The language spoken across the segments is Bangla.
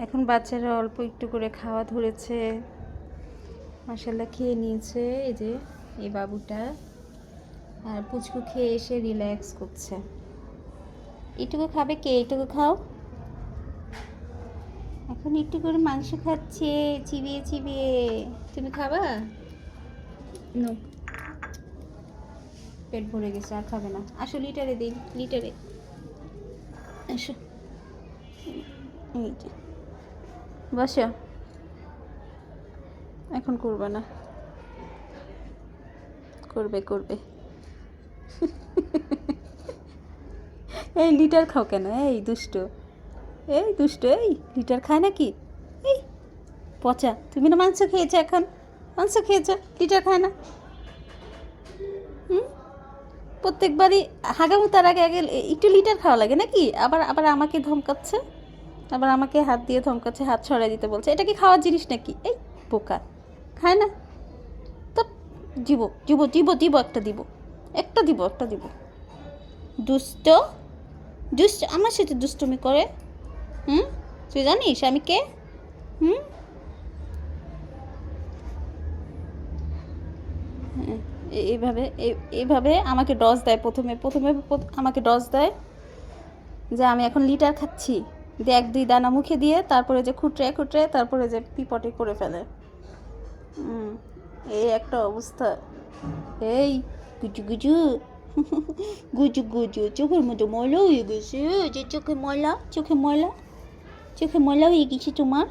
এখন বাচ্চারা অল্প একটু করে খাওয়া ধরেছে, মাশাআল্লাহ খেয়ে নিয়েছে। এই যে এই বাবুটা, আর পুচকু খেয়ে এসে রিল্যাক্স করছে। এইটুকু খাবে কে? এইটুকু খাও। এখন একটু করে মাংস খাচ্ছে চিবিয়ে চিবিয়ে। তুমি খাবা? নো, পেট ভরে গেছে, আর খাবে না। আসো লিটারে দিই, লিটারে আসো। এই যে বসো, এখন করবে না, করবে করবে। এই লিটার খাও কেন? এই দুষ্ট, এই দুষ্ট, এই লিটার খায় নাকি? এই পচা, তুমি না মাংস খেয়েছো, এখন মাংস খেয়েছো, লিটার খায় না। হুম, প্রত্যেকবারই হাগামুতার আগে আগে একটু লিটার খাওয়া লাগে নাকি? আবার আবার আমাকে ধমকাচ্ছে, আবার আমাকে হাত দিয়ে ধমকাচ্ছে, হাত সরাই দিতে বলছে। এটা কি খাওয়ার জিনিস নাকি? এই পোকা, খায় না তো। দিব দিব দিব দিব, একটা দিব, একটা দিব, একটা দিব। দুষ্ট, দুষ্ট আমার সাথে দুষ্টুমি করে। হুম, তুই জানিস আমি কে? হুম, এইভাবে এইভাবে আমাকে ডজ দেয়। প্রথমে প্রথমে আমাকে ডজ দেয় যে আমি এখন লিটার খাচ্ছি, দিয়ে এক দুই দানা মুখে দিয়ে তারপরে যে খুঁটরে খুঁটরে তারপরে যে পিপটে করে ফেলে। এই একটা অবস্থা। এই গুজু গুজু, গুজু গুজু, চোখের মধ্যে ময়লা হয়ে গেছে। যে চোখে ময়লা, চোখে ময়লা, চোখে ময়লা হয়ে গেছে তোমার।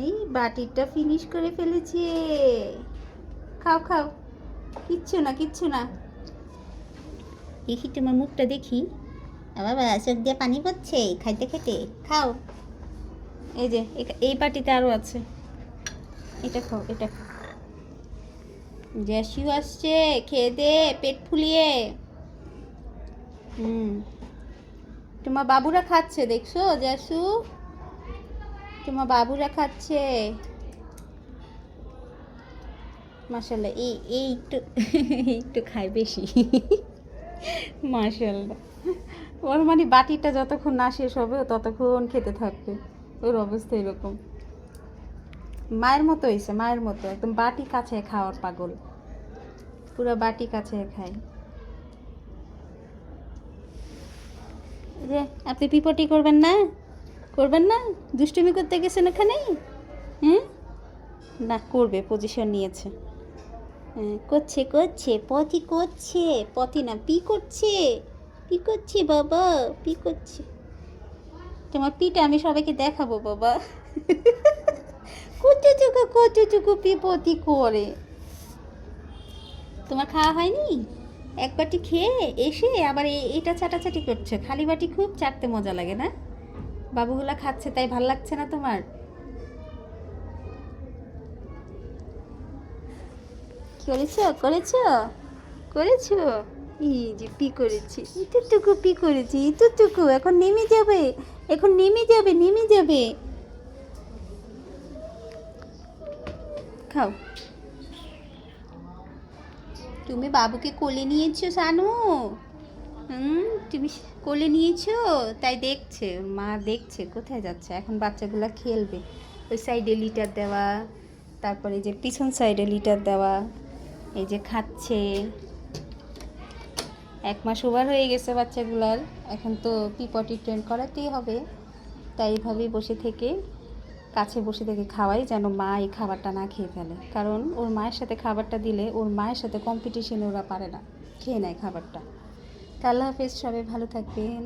এই বাটিটা ফিনিশ করে ফেলেছে। খাও খাও, কিচ্ছু না কিচ্ছু না। দেখি তোমার মুখটা দেখি। বাবা চোখ দিয়ে পানি পড়ছে খাইতে খেতে। খাও, এই যে এই বাটিতে আরও আছে, এটা খাও, এটা খাও। জ্যাসিও আসছে, খেয়ে দে পেট ফুলিয়ে। তোমার বাবুরা খাচ্ছে দেখছো জ্যাসু? তোমার বাবুরা খাচ্ছে। মাশাআল্লাহ, এই একটু একটু খায় বেশি। মাশাআল্লাহ, ওর মানে বাটিটা যতক্ষণ না শেষ হবে ততক্ষণ খেতে থাকবে। ওর অবস্থা এরকম। মায়ের মতো হয়েছে, মায়ের মতো একদম বাটি কাছে খাওয়ার পাগল, পুরো বাটি কাছে খায়। যে আপনি পিপটি করবেন না, করবেন না, দুষ্টুমি করতে গেছেন ওখানেই। হ্যাঁ, না করবে, পজিশন নিয়েছে। হ্যাঁ করছে করছে, পটি করছে, পটি না পি করছে, পি করছে বাবা, পি করছে। তোমার পিটা আমি সবাইকে দেখাবো বাবা। কতটুকু পিপতি করে। তোমার খাওয়া হয়নি? এক বাটি খেয়ে এসে আবার এটা চাটাচাটি করছে। খালি বাটি খুব চাটতে মজা লাগে না? বাবুগুলা খাচ্ছে তাই ভাল লাগছে না তোমার? করেছ করেছ করেছ, এই যে পি করেছি, এতটুকু পি করেছি, এতটুকু। এখন নেমে যাবে, এখন নেমে যাবে, নেমে যাবে। খাও। তুমি বাবুকে কোলে নিয়েছো সানু? তুমি কোলে নিয়েছো তাই দেখছে, মা দেখছে কোথায় যাচ্ছে। এখন বাচ্চাগুলা খেলবে। ওই সাইডে লিটার দেওয়া, তারপরে যে পিছন সাইডে লিটার দেওয়া, এই যে খাচ্ছে। 1 মাস ওভার হয়ে গেছে বাচ্চাগুলার, এখন তো পিপটি ট্রেন করাতেই হবে। তাই এইভাবেই বসে থেকে, কাছে বসে থেকে খাওয়াই, যেন মা এই খাবারটা না খেয়ে ফেলে। কারণ ওর মায়ের সাথে খাবারটা দিলে ওর মায়ের সাথে কম্পিটিশনে ওরা পারে না, খেয়ে নেয় খাবারটা। আল্লাহ হাফেজ, সবাই ভালো থাকবেন।